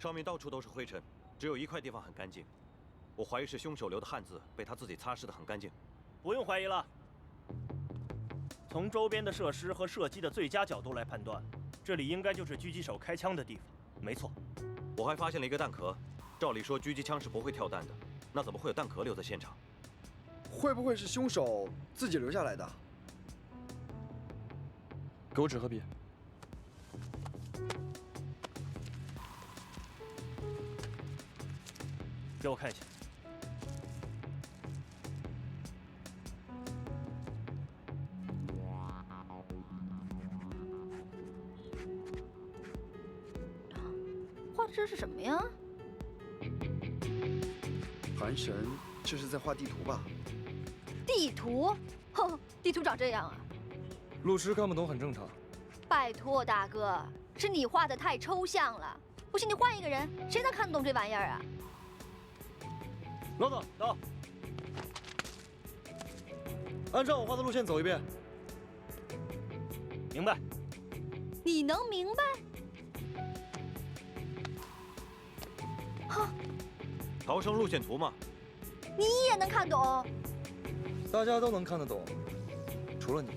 上面到处都是灰尘，只有一块地方很干净。我怀疑是凶手留的汗渍被他自己擦拭得很干净。不用怀疑了，从周边的设施和射击的最佳角度来判断，这里应该就是狙击手开枪的地方。没错，我还发现了一个弹壳。照理说狙击枪是不会跳弹的，那怎么会有弹壳留在现场？会不会是凶手自己留下来的？给我纸和笔。给我看一下。画的这是什么呀？韩神，这是在画地图吧？地图？哼，地图长这样啊？路痴看不懂很正常。拜托大哥，是你画的太抽象了。不信你换一个人，谁能看得懂这玩意儿啊？老总，到。按照我画的路线走一遍。明白。你能明白？哈，逃生路线图嘛。你也能看懂？大家都能看得懂，除了你。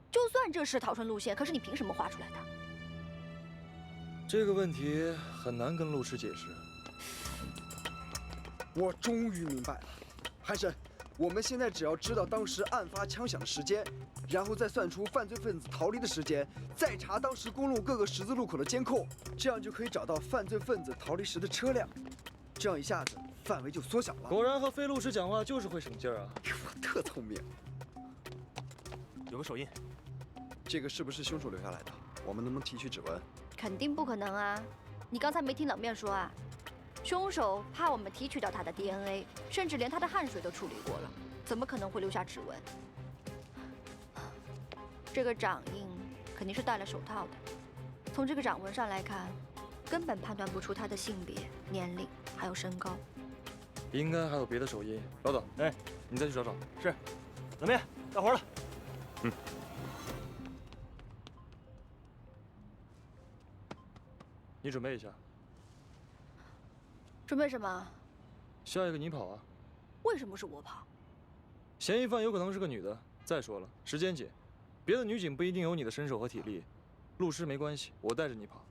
就算这是逃生路线，可是你凭什么画出来的？这个问题很难跟路痴解释。我终于明白了，韩神，我们现在只要知道当时案发枪响的时间，然后再算出犯罪分子逃离的时间，再查当时公路各个十字路口的监控，这样就可以找到犯罪分子逃离时的车辆。这样一下子范围就缩小了。果然和非路痴讲话就是会省劲儿啊！我特聪明。有个手印，这个是不是凶手留下来的？我们能不能提取指纹？肯定不可能啊！你刚才没听冷面说啊？凶手怕我们提取到他的 DNA， 甚至连他的汗水都处理过了，怎么可能会留下指纹？这个掌印肯定是戴了手套的。从这个掌纹上来看，根本判断不出他的性别、年龄还有身高。应该还有别的手印。老总，哎，你再去找找。是，冷面，干活了。嗯。你准备一下。准备什么？下一个你跑啊！为什么是我跑？嫌疑犯有可能是个女的。再说了，时间紧，别的女警不一定有你的身手和体力。路痴没关系，我带着你跑。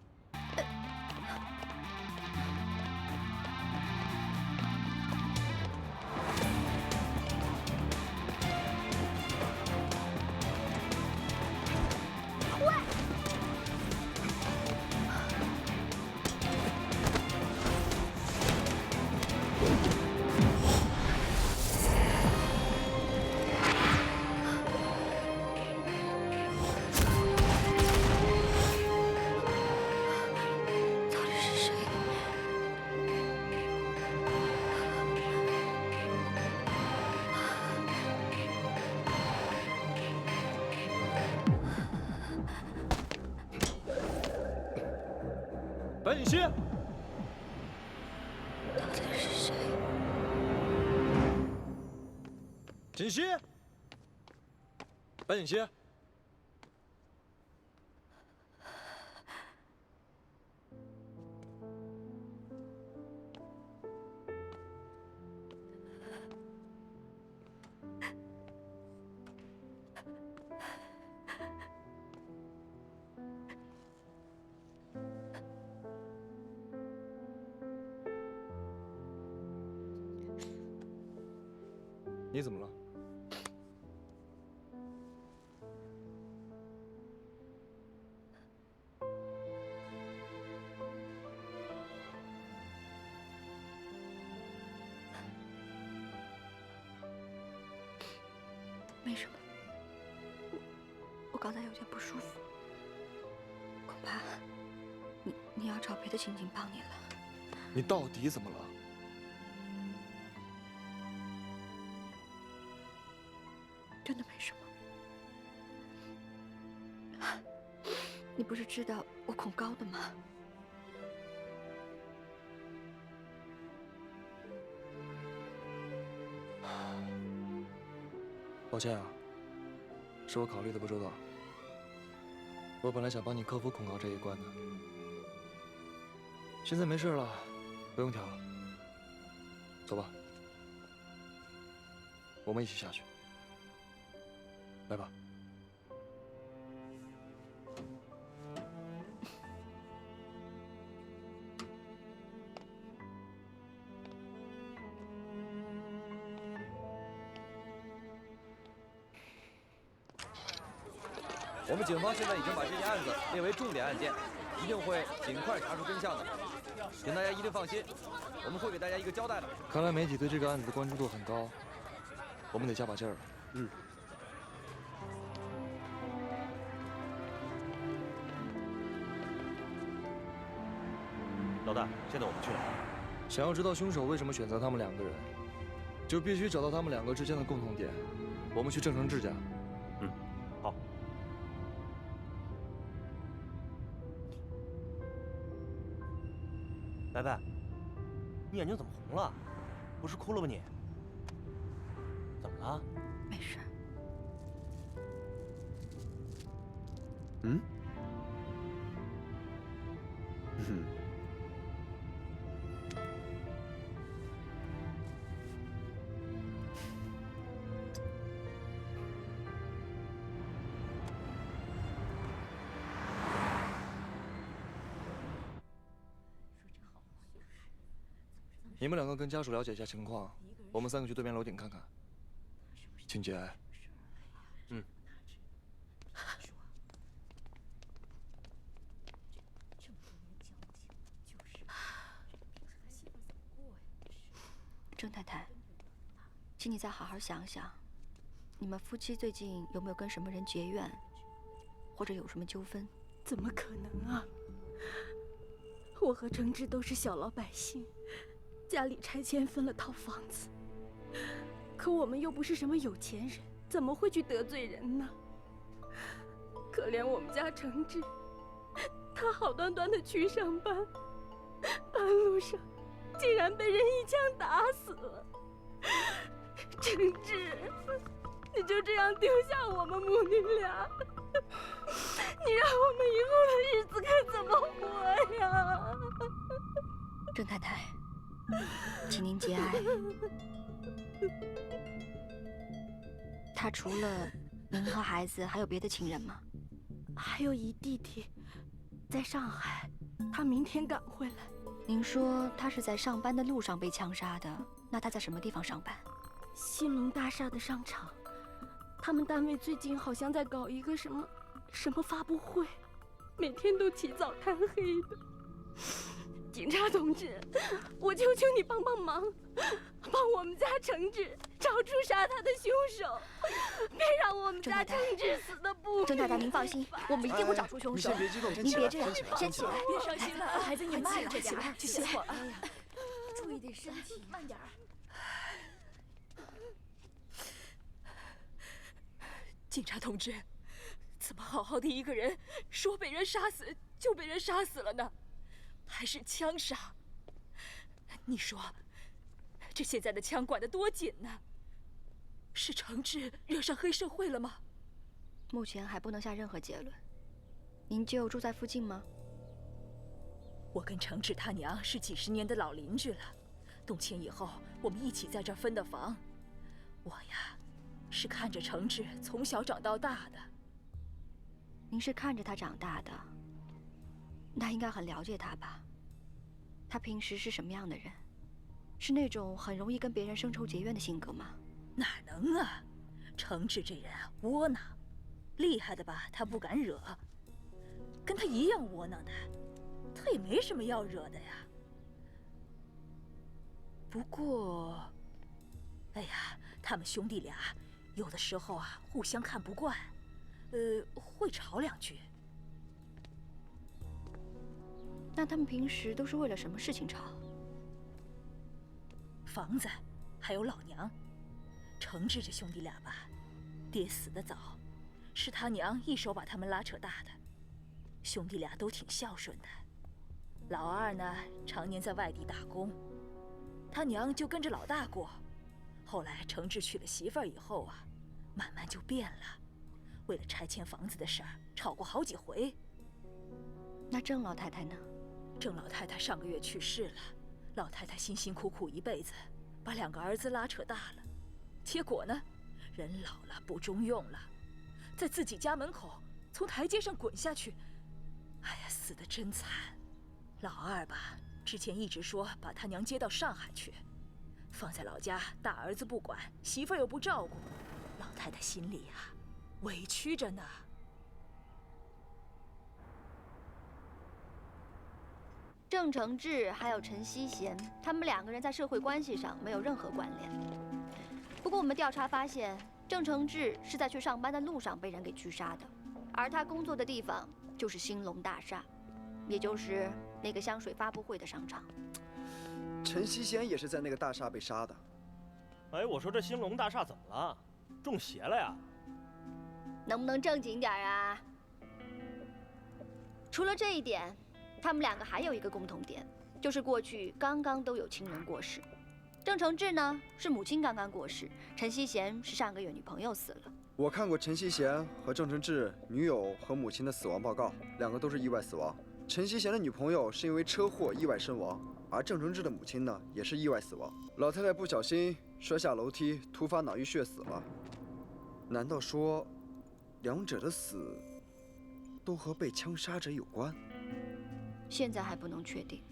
白锦溪，到底是谁？锦溪，白锦溪。你怎么了？没什么，我刚才有点不舒服，恐怕你要找别的刑警帮你了。你到底怎么了？真的没什么。你不是知道我恐高的吗？抱歉啊，是我考虑的不周到。我本来想帮你克服恐高这一关的，现在没事了，不用跳了。走吧，我们一起下去。来吧。我们警方现在已经把这件案子列为重点案件，一定会尽快查出真相的，请大家一定放心，我们会给大家一个交代的。看来媒体对这个案子的关注度很高，我们得加把劲儿了。嗯。老大，现在我们去哪儿？想要知道凶手为什么选择他们两个人，就必须找到他们两个之间的共同点。我们去郑成志家。嗯，好。白白，你眼睛怎么红了？不是哭了吧你？怎么了？没事。嗯？嗯。你们两个跟家属了解一下情况，我们三个去对面楼顶看看。请节哀。嗯。郑太太，请你再好好想想，你们夫妻最近有没有跟什么人结怨，或者有什么纠纷？怎么可能啊！我和程志都是小老百姓，家里拆迁分了套房子，可我们又不是什么有钱人，怎么会去得罪人呢？可怜我们家程志，他好端端的去上班，半路上竟然被人一枪打死了。程志，你就这样丢下我们母女俩，你让我们以后的日子该怎么活呀？郑太太，请您节哀。他除了您和孩子，还有别的亲人吗？还有一弟弟，在上海，他明天赶回来。您说他是在上班的路上被枪杀的，那他在什么地方上班？新隆大厦的商场，他们单位最近好像在搞一个什么发布会，每天都起早贪黑的。警察同志，我求求你帮帮忙，帮我们家程志找出杀他的凶手，别让我们家程志死得不明。郑太太，您放心，我们一定会找出凶手。你先别激动，您别这样，先起来，别伤心了，孩子，你慢点起来，起来。哎呀，注意点身体，慢点儿。警察同志，怎么好好的一个人，说被人杀死就被人杀死了呢？还是枪杀。你说，这现在的枪管得多紧呢？是程志惹上黑社会了吗？目前还不能下任何结论。您就住在附近吗？我跟程志他娘是几10年的老邻居了，动迁以后我们一起在这儿分的房。我呀，是看着程志从小长到大的。您是看着他长大的，那应该很了解他吧？他平时是什么样的人？是那种很容易跟别人生仇结怨的性格吗？哪能啊！程志这人啊，窝囊，厉害的吧他不敢惹，跟他一样窝囊的，他也没什么要惹的呀。不过，哎呀，他们兄弟俩有的时候啊，互相看不惯，会吵2句。那他们平时都是为了什么事情吵？房子，还有老娘。程志这兄弟俩吧，爹死得早，是他娘一手把他们拉扯大的。兄弟俩都挺孝顺的。老二呢，常年在外地打工，他娘就跟着老大过。后来程志娶了媳妇儿以后啊，慢慢就变了，为了拆迁房子的事儿吵过好几回。那郑老太太呢？郑老太太上个月去世了，老太太辛辛苦苦一辈子，把2个儿子拉扯大了，结果呢，人老了不中用了，在自己家门口从台阶上滚下去，哎呀，死得真惨。老二吧，之前一直说把他娘接到上海去，放在老家，大儿子不管，媳妇儿又不照顾，老太太心里啊，委屈着呢。郑承志还有陈希贤，他们2个人在社会关系上没有任何关联。不过我们调查发现，郑承志是在去上班的路上被人给狙杀的，而他工作的地方就是兴隆大厦，也就是那个香水发布会的商场。陈希贤也是在那个大厦被杀的。哎，我说这兴隆大厦怎么了？中邪了呀？能不能正经点啊？除了这一点，他们2个还有一个共同点，就是过去刚刚都有亲人过世。郑承志呢是母亲刚刚过世，陈希贤是上个月女朋友死了。我看过陈希贤和郑承志女友和母亲的死亡报告，2个都是意外死亡。陈希贤的女朋友是因为车祸意外身亡，而郑承志的母亲呢也是意外死亡。老太太不小心摔下楼梯，突发脑溢血死了。难道说2者的死都和被枪杀者有关？现在还不能确定。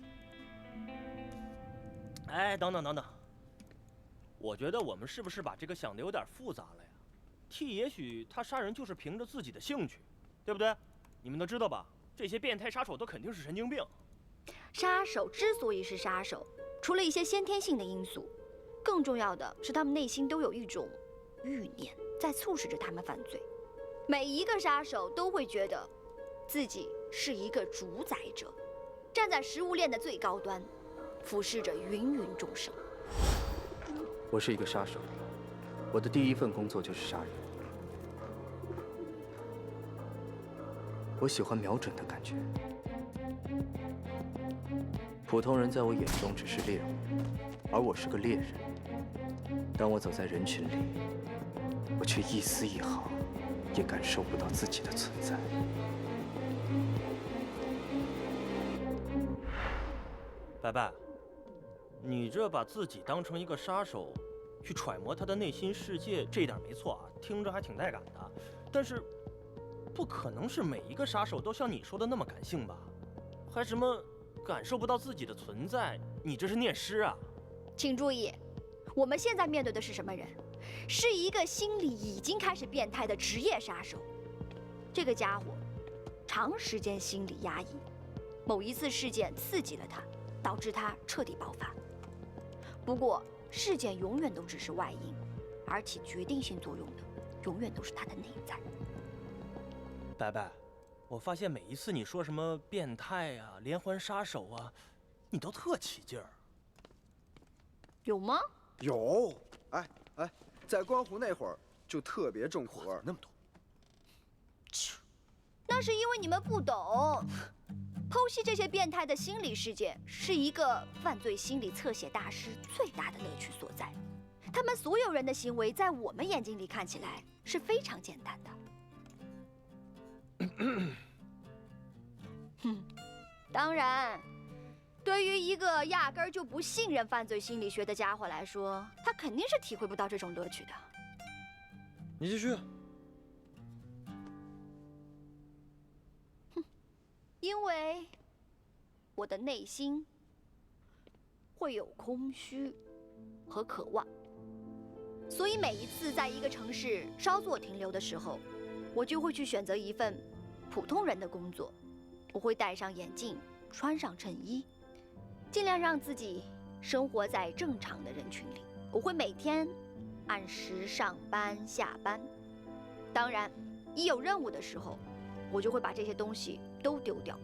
哎，等等，我觉得我们是不是把这个想的有点复杂了呀？T也许他杀人就是凭着自己的兴趣，对不对？你们都知道吧？这些变态杀手都肯定是神经病。杀手之所以是杀手，除了一些先天性的因素，更重要的是他们内心都有一种欲念在促使着他们犯罪。每一个杀手都会觉得自己是一个主宰者，站在食物链的最高端，俯视着芸芸众生。我是一个杀手，我的第一份工作就是杀人。我喜欢瞄准的感觉。普通人在我眼中只是猎物，而我是个猎人。当我走在人群里，我却一丝一毫也感受不到自己的存在。白白，你这把自己当成一个杀手，去揣摩他的内心世界，这一点没错啊，听着还挺带感的。但是，不可能是每一个杀手都像你说的那么感性吧？还什么感受不到自己的存在？你这是念诗啊！请注意，我们现在面对的是什么人？是一个心理已经开始变态的职业杀手。这个家伙长时间心理压抑，某一次事件刺激了他，导致他彻底爆发。不过，事件永远都只是外因，而起决定性作用的永远都是他的内在。白白，我发现每一次你说什么变态啊、连环杀手啊，你都特起劲儿。有吗？有。哎，在观湖那会儿就特别重口味，那么多。那是因为你们不懂。剖析这些变态的心理事件，是一个犯罪心理侧写大师最大的乐趣所在。他们所有人的行为，在我们眼睛里看起来是非常简单的。当然，对于一个压根儿就不信任犯罪心理学的家伙来说，他肯定是体会不到这种乐趣的。你继续。因为我的内心会有空虚和渴望，所以每一次在一个城市稍作停留的时候，我就会去选择一份普通人的工作。我会戴上眼镜，穿上衬衣，尽量让自己生活在正常的人群里。我会每天按时上班下班。当然，一有任务的时候，我就会把这些东西都丢掉，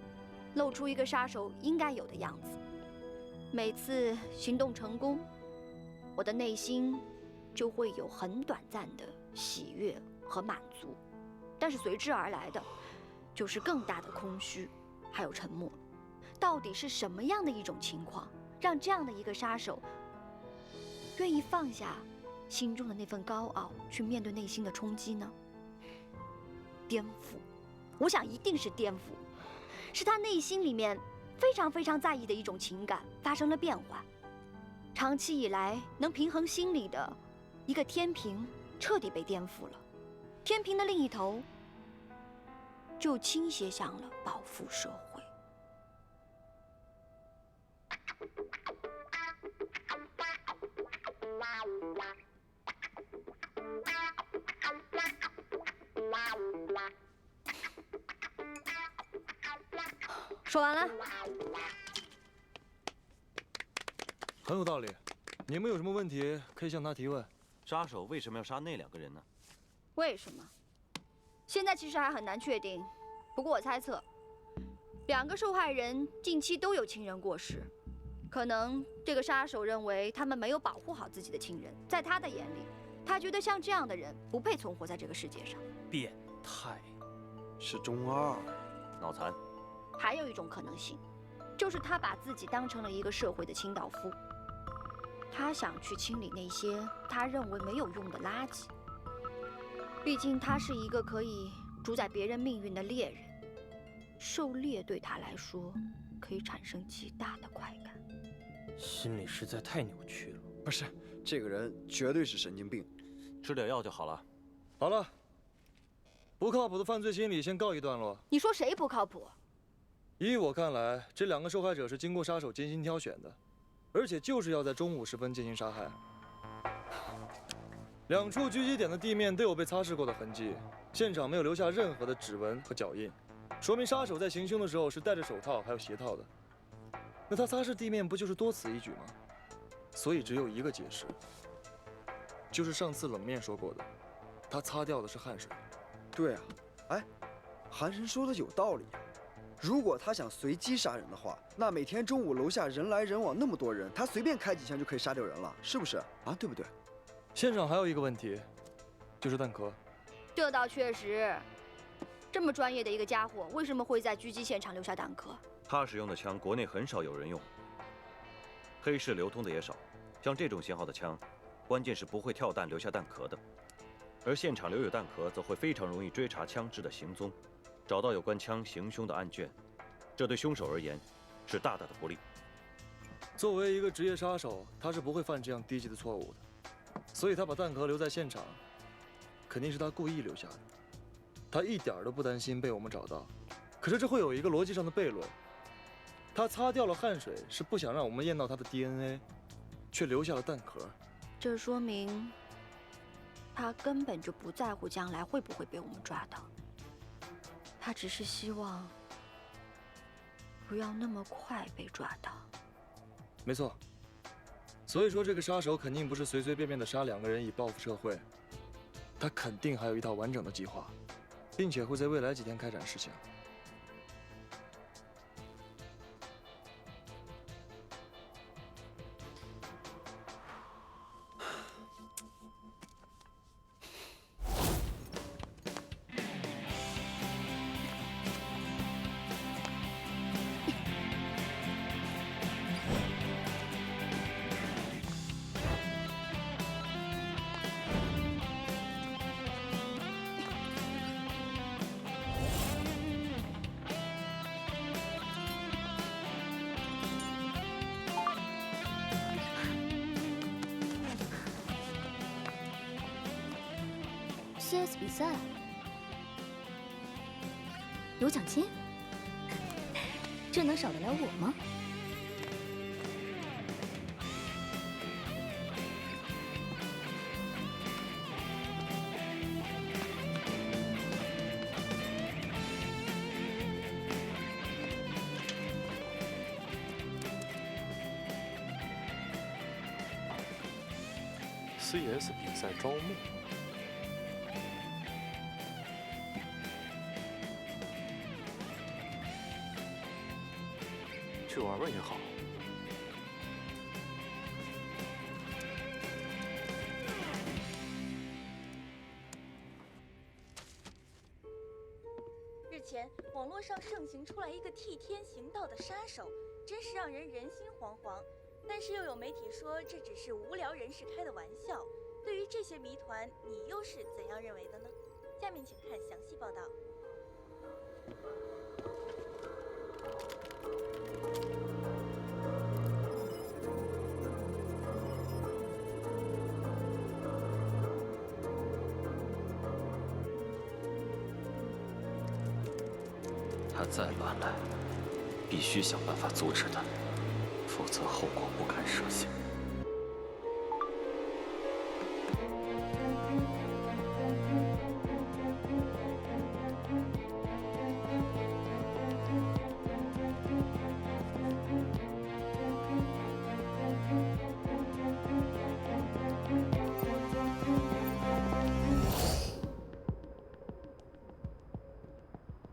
露出一个杀手应该有的样子。每次行动成功，我的内心就会有很短暂的喜悦和满足，但是随之而来的就是更大的空虚，还有沉默。到底是什么样的一种情况，让这样的一个杀手愿意放下心中的那份高傲，去面对内心的冲击呢？颠覆，我想一定是颠覆，是他内心里面非常非常在意的一种情感发生了变化。长期以来能平衡心理的一个天平彻底被颠覆了，天平的另一头就倾斜向了报复社会。说完了。很有道理。你们有什么问题可以向他提问。杀手为什么要杀那2个人呢？为什么？现在其实还很难确定，不过我猜测，2个受害人近期都有亲人过世，可能这个杀手认为他们没有保护好自己的亲人，在他的眼里，他觉得像这样的人不配存活在这个世界上。变态，是中2，脑残。还有一种可能性，就是他把自己当成了一个社会的清道夫，他想去清理那些他认为没有用的垃圾。毕竟他是一个可以主宰别人命运的猎人，狩猎对他来说可以产生极大的快感。心里实在太扭曲了。不是，这个人绝对是神经病，吃点药就好了。好了，不靠谱的犯罪心理先告一段落。你说谁不靠谱？依我看来，这2个受害者是经过杀手精心挑选的，而且就是要在中午时分进行杀害。2处狙击点的地面都有被擦拭过的痕迹，现场没有留下任何的指纹和脚印，说明杀手在行凶的时候是戴着手套还有鞋套的。那他擦拭地面不就是多此一举吗？所以只有一个解释，就是上次冷面说过的，他擦掉的是汗水。对啊，哎，韩神说的有道理啊。如果他想随机杀人的话，那每天中午楼下人来人往那么多人，他随便开几枪就可以杀掉人了，是不是啊？对不对？现场还有一个问题，就是弹壳。这倒确实，这么专业的一个家伙，为什么会在狙击现场留下弹壳？他使用的枪，国内很少有人用，黑市流通的也少。像这种型号的枪，关键是不会跳弹留下弹壳的，而现场留有弹壳，则会非常容易追查枪支的行踪，找到有关枪行凶的案卷，这对凶手而言是大大的不利。作为一个职业杀手，他是不会犯这样低级的错误的。所以他把弹壳留在现场，肯定是他故意留下的。他一点都不担心被我们找到。可是这会有一个逻辑上的悖论：他擦掉了汗水，是不想让我们验到他的 DNA， 却留下了弹壳。这说明他根本就不在乎将来会不会被我们抓到，他只是希望不要那么快被抓到。没错。所以说，这个杀手肯定不是随随便便的杀2个人以报复社会，他肯定还有一套完整的计划，并且会在未来几天开展实行。CS 比赛有奖金，这能少得了我吗？CS 比赛招募。去玩玩也好。日前，网络上盛行出来一个替天行道的杀手，真是让人人心惶惶。但是又有媒体说这只是无聊人士开的玩笑。对于这些谜团，你又是怎样认为的呢？下面请看详细报道。他再乱来，必须想办法阻止他，否则后果不堪设想。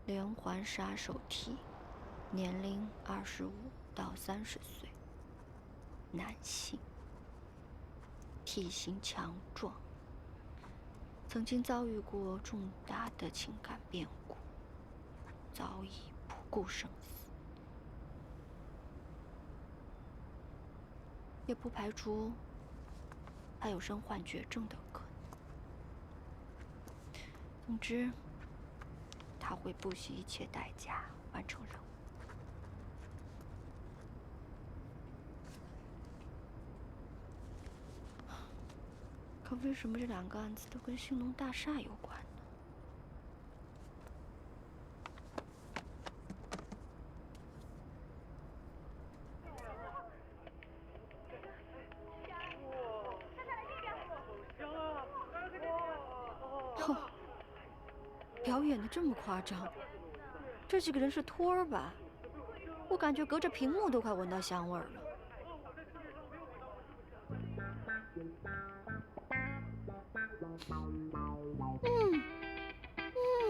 连环杀手 T， 年龄25到30岁，男性，体型强壮，曾经遭遇过重大的情感变故，早已不顾生死，也不排除还有身患绝症的可能。总之，他会不惜一切代价完成任务。可为什么这2个案子都跟兴隆大厦有关呢？哦，表演的这么夸张，这几个人是托儿吧？我感觉隔着屏幕都快闻到香味儿了。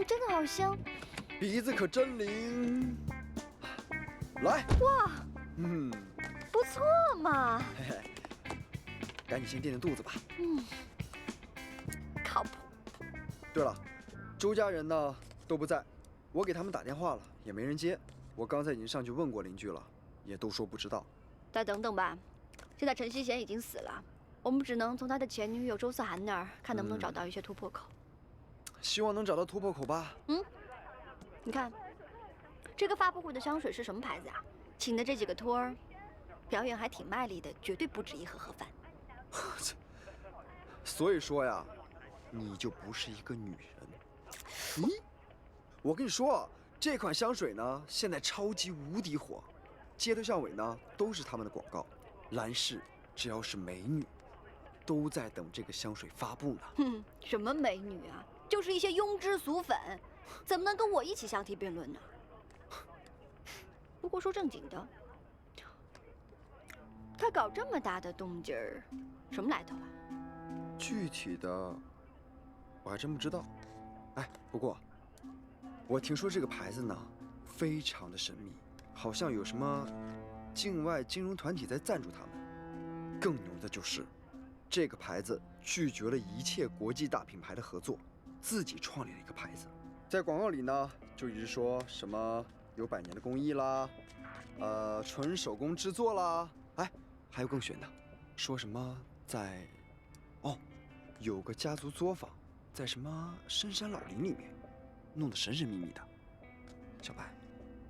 真的好香，鼻子可真灵。来，哇，不错嘛。嘿嘿，赶紧先垫垫肚子吧。靠谱。对了，周家人呢都不在，我给他们打电话了，也没人接。我刚才已经上去问过邻居了，也都说不知道。再等等吧，现在陈希贤已经死了，我们只能从他的前女友周思涵那儿看能不能找到一些突破口。希望能找到突破口吧。你看，这个发布会的香水是什么牌子啊？请的这几个托儿，表演还挺卖力的，绝对不止1盒盒饭。所以说呀，你就不是一个女人。我跟你说，这款香水呢，现在超级无敌火，街头巷尾呢都是他们的广告。兰氏只要是美女，都在等这个香水发布呢。什么美女啊？就是一些庸脂俗粉，怎么能跟我一起相提并论呢？不过说正经的，他搞这么大的动静儿，什么来头啊？具体的我还真不知道。哎，不过我听说这个牌子呢非常的神秘，好像有什么境外金融团体在赞助他们。更牛的就是这个牌子拒绝了一切国际大品牌的合作，自己创立了一个牌子。在广告里呢就一直说什么有100年的工艺啦，纯手工制作啦，哎，还有更玄的，说什么在有个家族作坊在什么深山老林里面，弄得神神秘秘的。小白，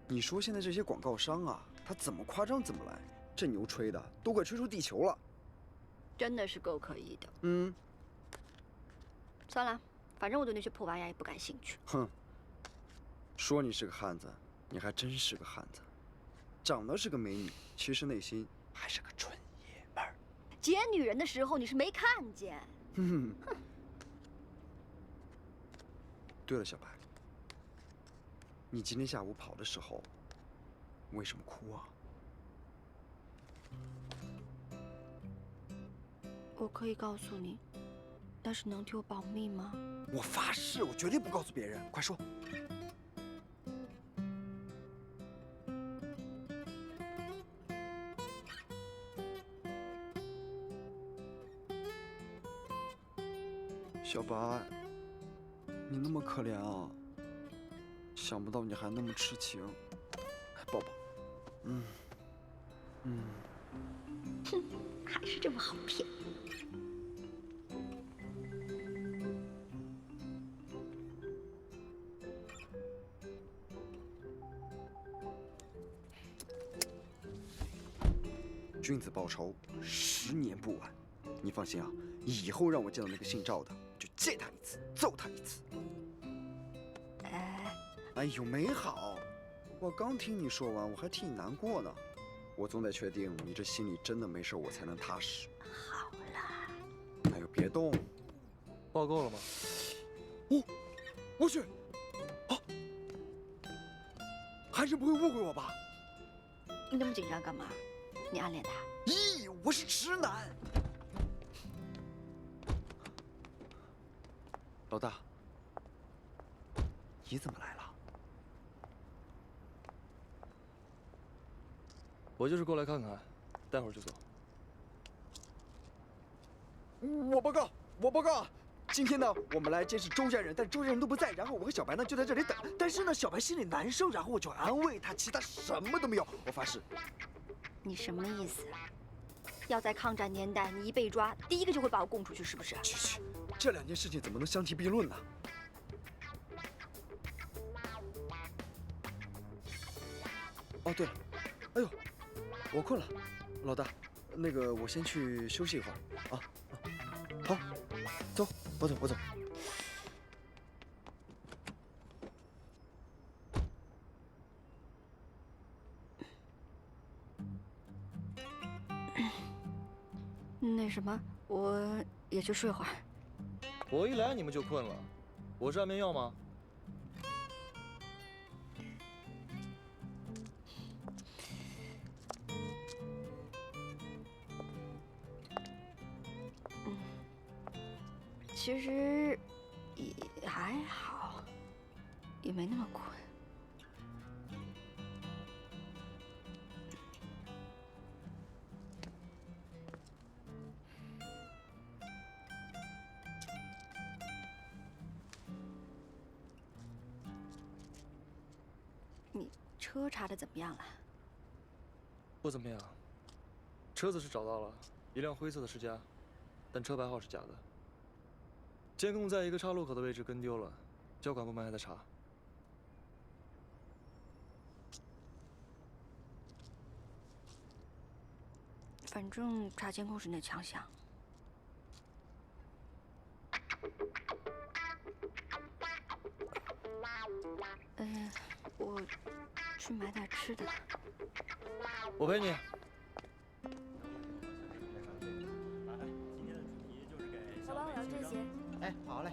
你说现在这些广告商啊，他怎么夸张怎么来，这牛吹的都快吹出地球了。真的是够可疑的。嗯，算了，反正我对那些破玩意儿也不感兴趣。哼，说你是个汉子，你还真是个汉子，长得是个美女，其实内心还是个纯爷们儿。捡女人的时候你是没看见。哼。对了，小白，你今天下午跑的时候，为什么哭啊？我可以告诉你，但是能替我保密吗？我发誓，我绝对不告诉别人。快说。小白，你那么可怜啊！想不到你还那么痴情。抱抱。哼，还是这么好骗。君子报仇，10年不晚。你放心啊，以后让我见到那个姓赵的，就见他一次，揍他一次。哎呦，没好，我刚听你说完，我还替你难过呢。我总得确定你这心里真的没事，我才能踏实。好了。哎呦，别动。报够了吗？哦，我去，啊，韩生不会误会我吧？你那么紧张干嘛？你暗恋他？咦，我是直男。老大，你怎么来了？我就是过来看看，待会儿就走。我报告，今天呢，我们来监视周家人，但周家人都不在，然后我和小白呢就在这里等。但是呢，小白心里难受，然后我就安慰他，其他什么都没有。我发誓。你什么意思？要在抗战年代，你一被抓，第一个就会把我供出去，是不是？去，这2件事情怎么能相提并论呢？哦，对了，哎呦，我困了，老大，那个我先去休息一会儿啊。好，走，我走。那什么，我也去睡会儿。我一来你们就困了，我是安眠药吗？其实也还好，也没那么困。你车查的怎么样了？不怎么样。车子是找到了，一辆灰色的世嘉，但车牌号是假的。监控在一个岔路口的位置跟丢了，交管部门还在查。反正查监控是那强项。我去买点吃的。我陪你。老板，我要这些。哎，好嘞。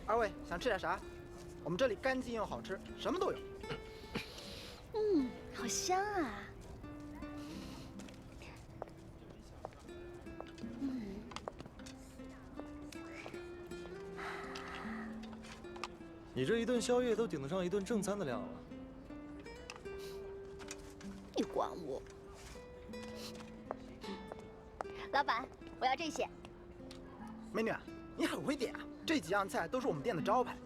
2位想吃点啥？我们这里干净又好吃，什么都有。好香啊！你这一顿宵夜都顶得上一顿正餐的量了。你管我？老板，我要这些。美女，你很会点啊！这几样菜都是我们店的招牌。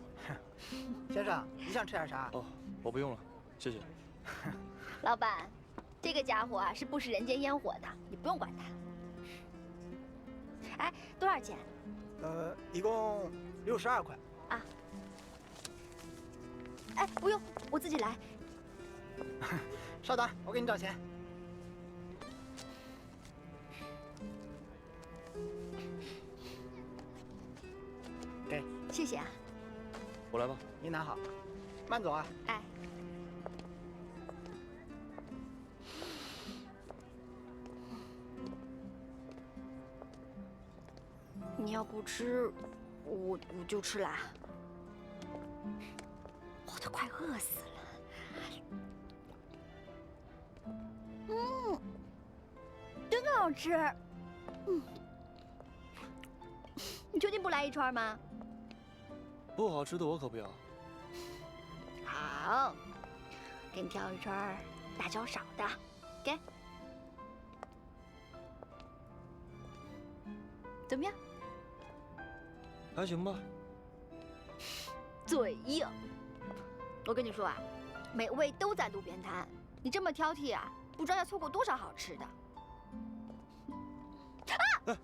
先生，你想吃点啥？哦，我不用了，谢谢。老板，这个家伙啊是不食人间烟火的，你不用管他。哎，多少钱？一共62块。啊。哎，不用，我自己来。稍等，我给你找钱。给，谢谢啊。我来吧。您拿好，慢走啊。哎，你要不吃，我就吃啦。我都快饿死了。真的好吃。你确定不来一串吗？不好吃的我可不要。好，给你挑一串辣椒少的，给。怎么样？还行吧。嘴硬。我跟你说啊，美味都在路边摊，你这么挑剔啊，不知道要错过多少好吃的。啊！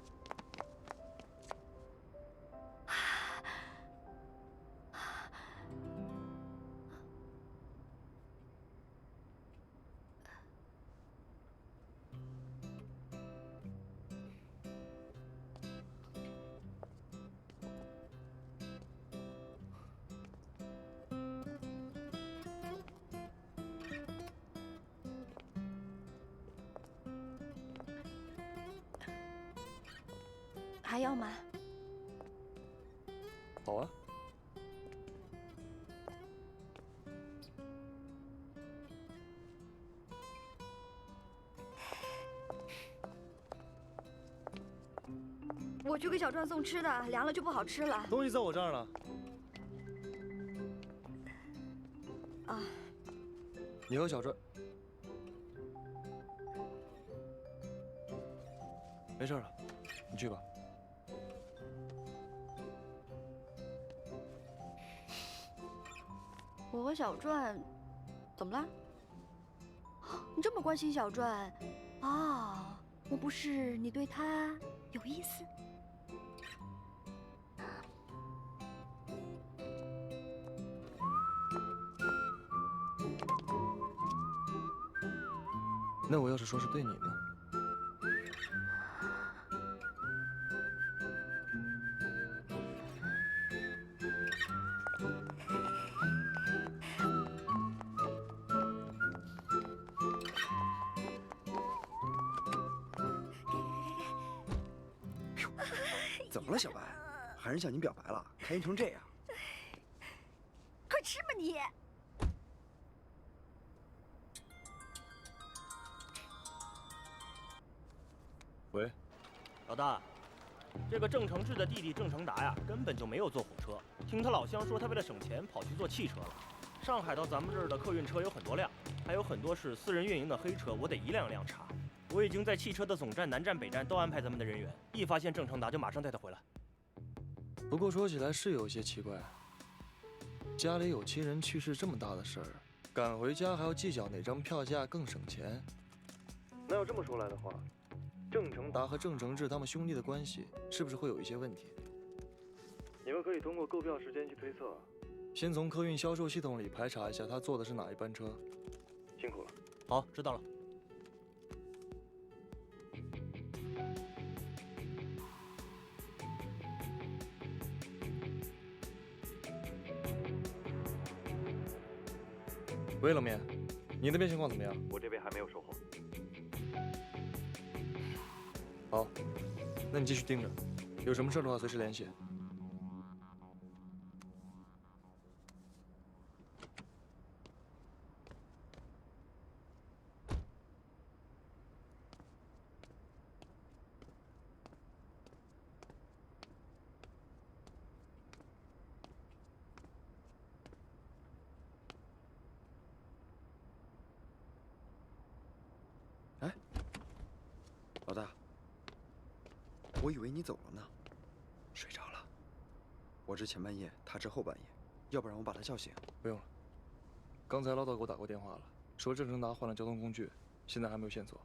还要吗？好啊。我去给小转送吃的，凉了就不好吃了。东西在我这儿呢。啊。你和小转。没事了，你去吧。我和小转怎么了？你这么关心小转啊？莫不是你对他有意思？那我要是说是对你呢？怎么了，小白？韩人向你表白了，开心成这样？快吃吧你！喂，老大，这个郑承志的弟弟郑承达呀，根本就没有坐火车。听他老乡说，他为了省钱跑去坐汽车了。上海到咱们这儿的客运车有很多辆，还有很多是私人运营的黑车，我得一辆辆查。我已经在汽车的总站、南站、北站都安排咱们的人员，一发现郑承达就马上带他回来。不过说起来是有些奇怪，家里有亲人去世这么大的事儿，赶回家还要计较哪张票价更省钱。那要这么说来的话，郑承达和郑承志他们兄弟的关系是不是会有一些问题？你们可以通过购票时间去推测，先从客运销售系统里排查一下他坐的是哪一班车。辛苦了。好，知道了。喂，冷面，你那边情况怎么样？我这边还没有收获。好，那你继续盯着，有什么事的话随时联系。哎，老大，我以为你走了呢，睡着了。我值前半夜，他值后半夜，要不然我把他叫醒。不用了，刚才唠叨给我打过电话了，说郑承达换了交通工具，现在还没有线索。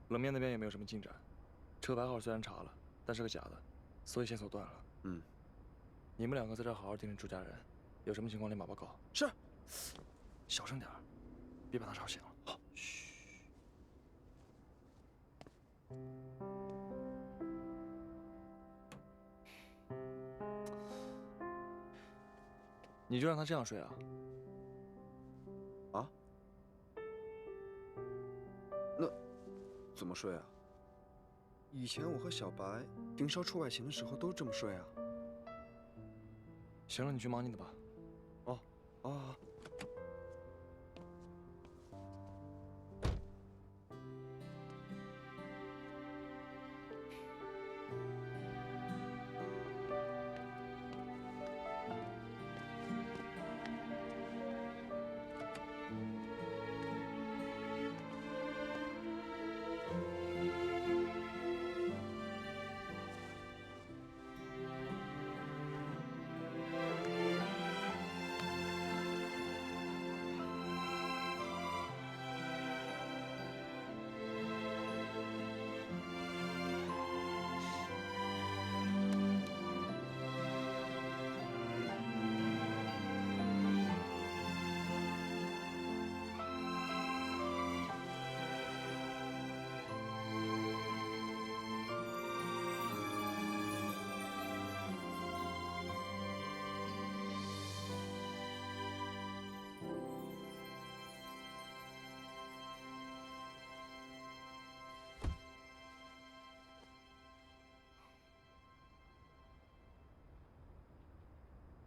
冷面那边也没有什么进展，车牌号虽然查了，但是个假的，所以线索断了。嗯，你们两个在这儿好好盯着朱家人，有什么情况立马报告。是。小声点儿，别把他吵醒了。好，嘘。你就让他这样睡啊？啊？那怎么睡啊？以前我和小白盯梢出外勤的时候都这么睡啊。行了，你去忙你的吧。哦，啊。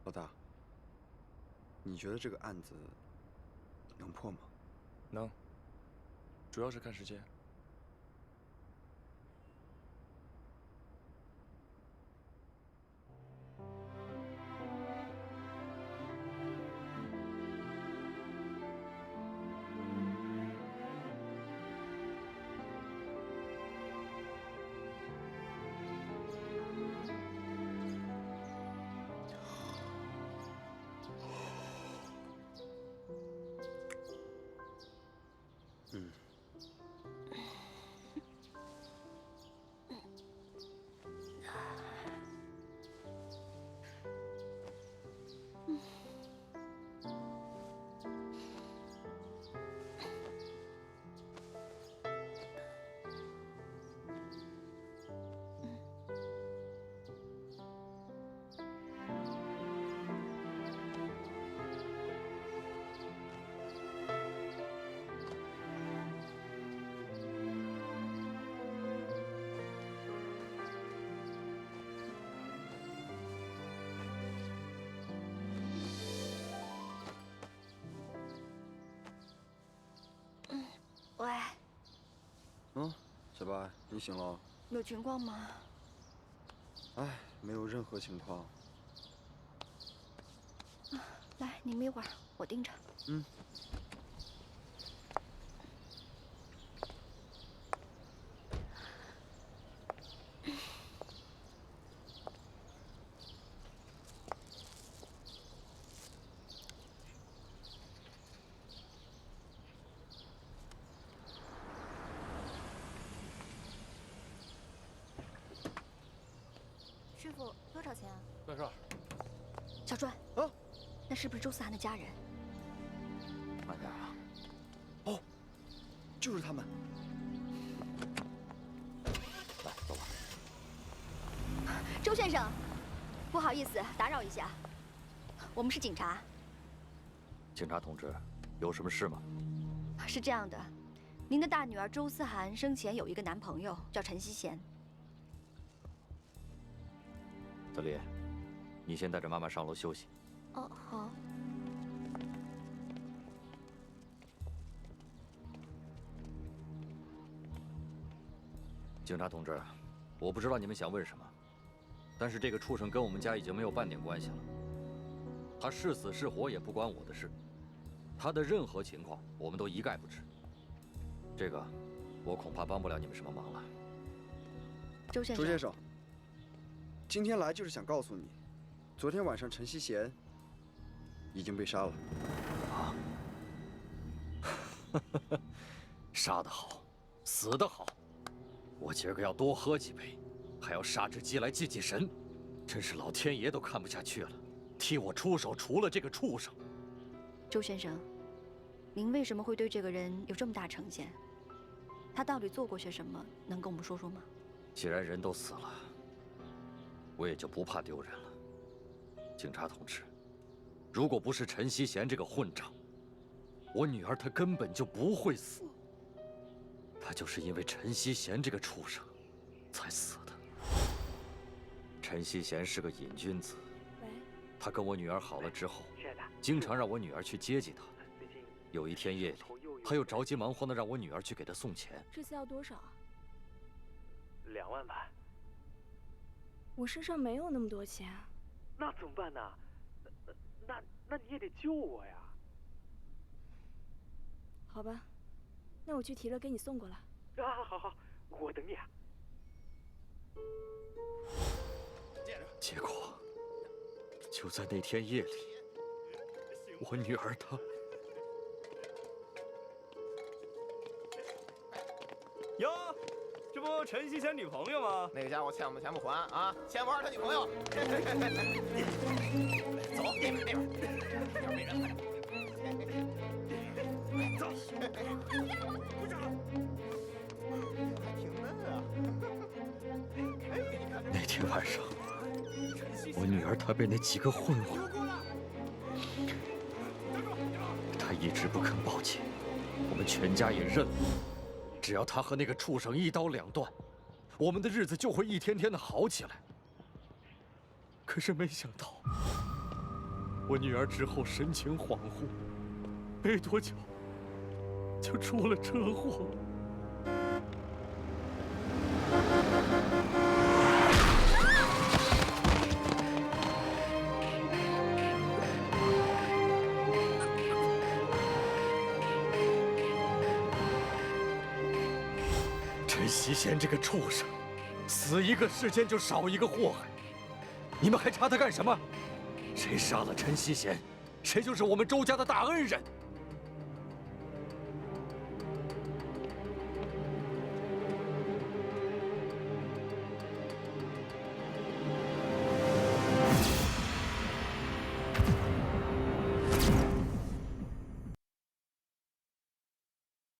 老大，你觉得这个案子能破吗？能，主要是看时间。嗯。喂，小白，你醒了？有情况吗？哎，没有任何情况。来，你们一会儿，我盯着。嗯。师傅，多少钱啊？办事儿。小川，啊，那是不是周思涵的家人？慢点啊。哦，就是他们。来，走吧。周先生，不好意思，打扰一下，我们是警察。警察同志，有什么事吗？是这样的，您的大女儿周思涵生前有一个男朋友叫陈希贤。德烈，你先带着妈妈上楼休息。哦，好。警察同志，我不知道你们想问什么，但是这个畜生跟我们家已经没有半点关系了。他是死是活也不关我的事，他的任何情况我们都一概不知。这个，我恐怕帮不了你们什么忙了。周先生。周先生，今天来就是想告诉你，昨天晚上陈希贤已经被杀了。啊！杀得好，死得好。我今儿个要多喝几杯，还要杀只鸡来祭祭神，真是老天爷都看不下去了，替我出手除了这个畜生。周先生，您为什么会对这个人有这么大成见？他到底做过些什么？能跟我们说说吗？既然人都死了，我也就不怕丢人了。警察同志，如果不是陈希贤这个混账，我女儿她根本就不会死。她就是因为陈希贤这个畜生，才死的。陈希贤是个瘾君子，他跟我女儿好了之后，经常让我女儿去接济他。有一天夜里，他又着急忙慌的让我女儿去给他送钱。这次要多少啊？2万吧。我身上没有那么多钱。那怎么办呢？那你也得救我呀。好吧，那我去提了，给你送过来。啊，好，我等你啊。结果，就在那天夜里，我女儿她……哟，这不陈希贤女朋友吗？那个家伙欠我们钱不还啊，欠不还他女朋友。走，那边，没人。走，鼓掌。挺嫩啊。那天晚上，我女儿她被那几个混混，她一直不肯报警，我们全家也认了。只要她和那个畜生一刀两断，我们的日子就会一天天的好起来。可是没想到，我女儿之后神情恍惚，没多久就出了车祸。陈希贤这个畜生，死一个世间就少一个祸害。你们还查他干什么？谁杀了陈希贤，谁就是我们周家的大恩人。